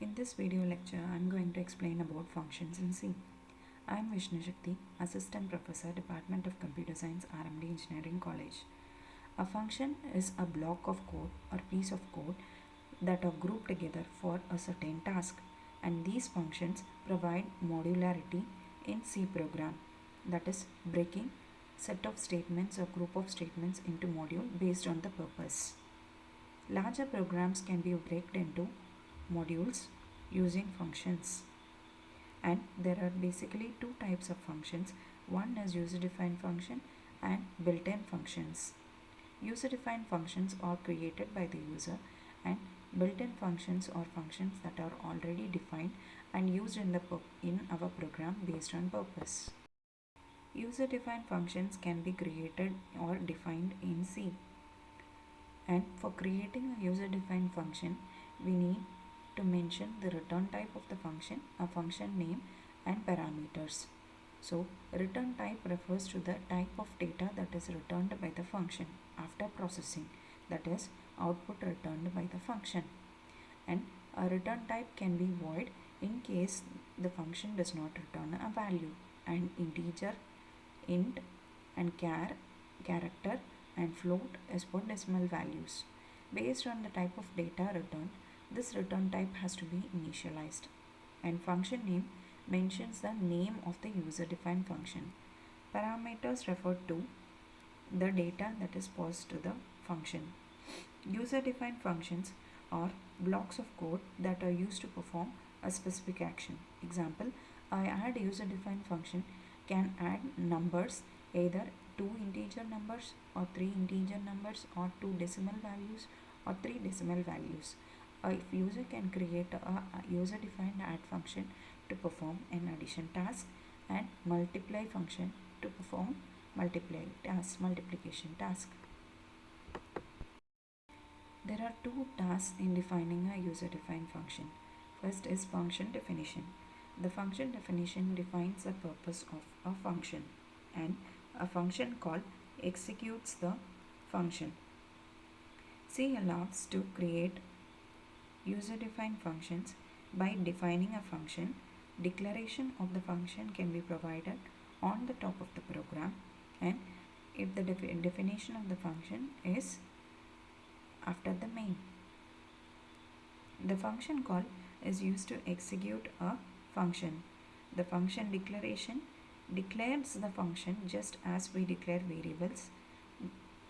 In this video lecture, I am going to explain about functions in C. I am Vishnu Shakti, Assistant Professor, Department of Computer Science, RMD Engineering College. A function is a block of code or piece of code that are grouped together for a certain task, and these functions provide modularity in C program, that is, breaking set of statements or group of statements into module based on the purpose. Larger programs can be broken into modules using functions, and there are basically two types of functions. One is user defined function and built-in functions. User defined functions are created by the user, and built-in functions are functions that are already defined and used in our program based on purpose. User defined functions can be created or defined in C, and for creating a user defined function we need to mention the return type of the function, a function name, and parameters. So, return type refers to the type of data that is returned by the function after processing, that is, output returned by the function. And a return type can be void in case the function does not return a value, and integer, int, and character, and float is for decimal values. Based on the type of data returned, this return type has to be initialized, and function name mentions the name of the user defined function. Parameters refer to the data that is passed to the function. User defined functions are blocks of code that are used to perform a specific action. Example, I add user defined function can add numbers, either two integer numbers or three integer numbers or two decimal values or three decimal values. A user can create a user defined add function to perform an addition task, and multiply function to perform multiplication task. There are two tasks in defining a user defined function. First is function definition. The function definition defines the purpose of a function, and a function call executes the function. C allows to create user defined functions by defining a function. Declaration of the function can be provided on the top of the program, and if the definition of the function is after the main. The function call is used to execute a function. The function declaration declares the function just as we declare variables,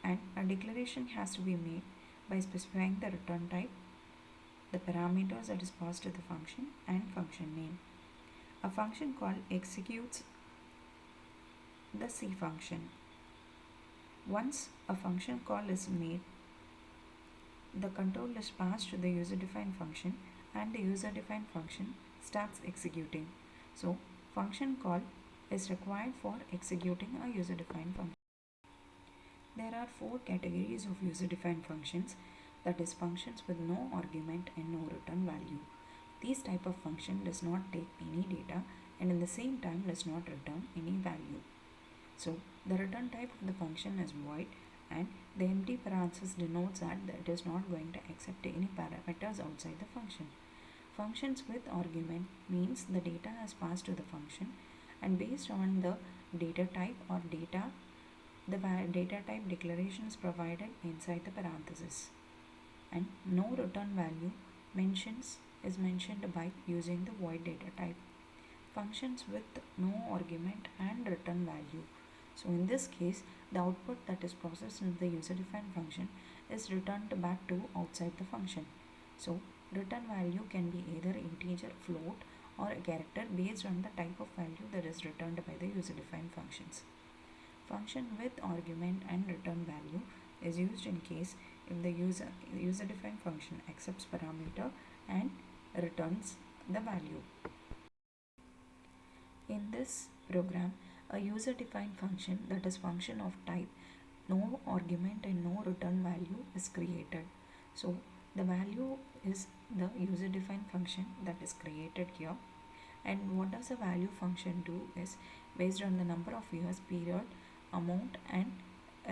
and a declaration has to be made by specifying the return type, the parameters that is passed to the function, and function name. A function call executes the C function. Once a function call is made, the control is passed to the user defined function, and the user defined function starts executing. So, function call is required for executing a user defined function. There are four categories of user defined functions, that is, functions with no argument and no return value. This type of function does not take any data and in the same time does not return any value. So, the return type of the function is void, and the empty parenthesis denotes that it is not going to accept any parameters outside the function. Functions with argument means the data is passed to the function, and based on the data type or data, the data type declaration is provided inside the parenthesis. And no return value is mentioned by using the void data type. Functions with no argument and return value. So in this case, the output that is processed in the user defined function is returned back to outside the function. So return value can be either integer, float, or a character based on the type of value that is returned by the user defined functions. Function with argument and return value is used in case if the user defined function accepts parameter and returns the value. In this program, a user defined function, that is function of type no argument and no return value, is created. So the value is the user defined function that is created here, and what does the value function do is, based on the number of years, period, amount, and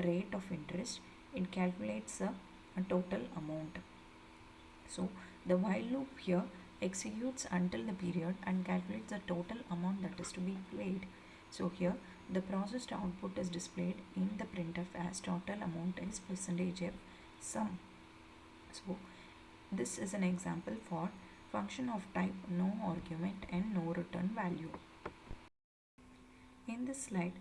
rate of interest, it calculates a total amount. So the while loop here executes until the period and calculates the total amount that is to be paid. So here the processed output is displayed in the printf as total amount is percentage of sum. So this is an example for function of type no argument and no return value. In this slide,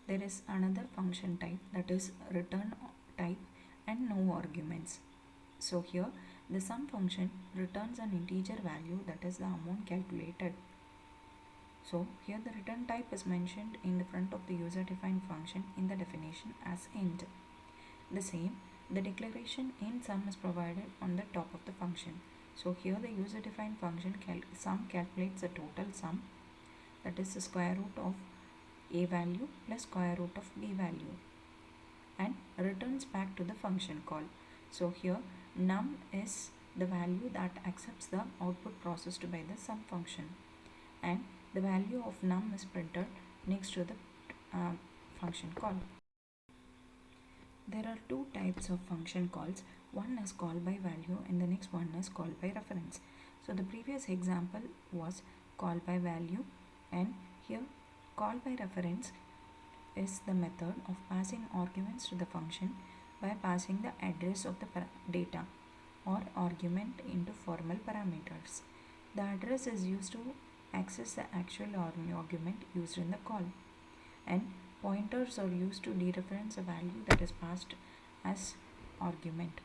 there is another function type, that is return type and no arguments. So here the sum function returns an integer value, that is the amount calculated. So here the return type is mentioned in the front of the user defined function in the definition as int. The same, the declaration in sum is provided on the top of the function. So here the user defined function sum calculates the total sum, that is the square root of a value plus square root of b value, and returns back to the function call. So here num is the value that accepts the output processed by the sum function, and the value of num is printed next to the function call. There are two types of function calls. One is call by value and the next one is call by reference. So the previous example was call by value, and here call by reference is the method of passing arguments to the function by passing the address of the data or argument into formal parameters. The address is used to access the actual argument used in the call, and pointers are used to dereference a value that is passed as argument.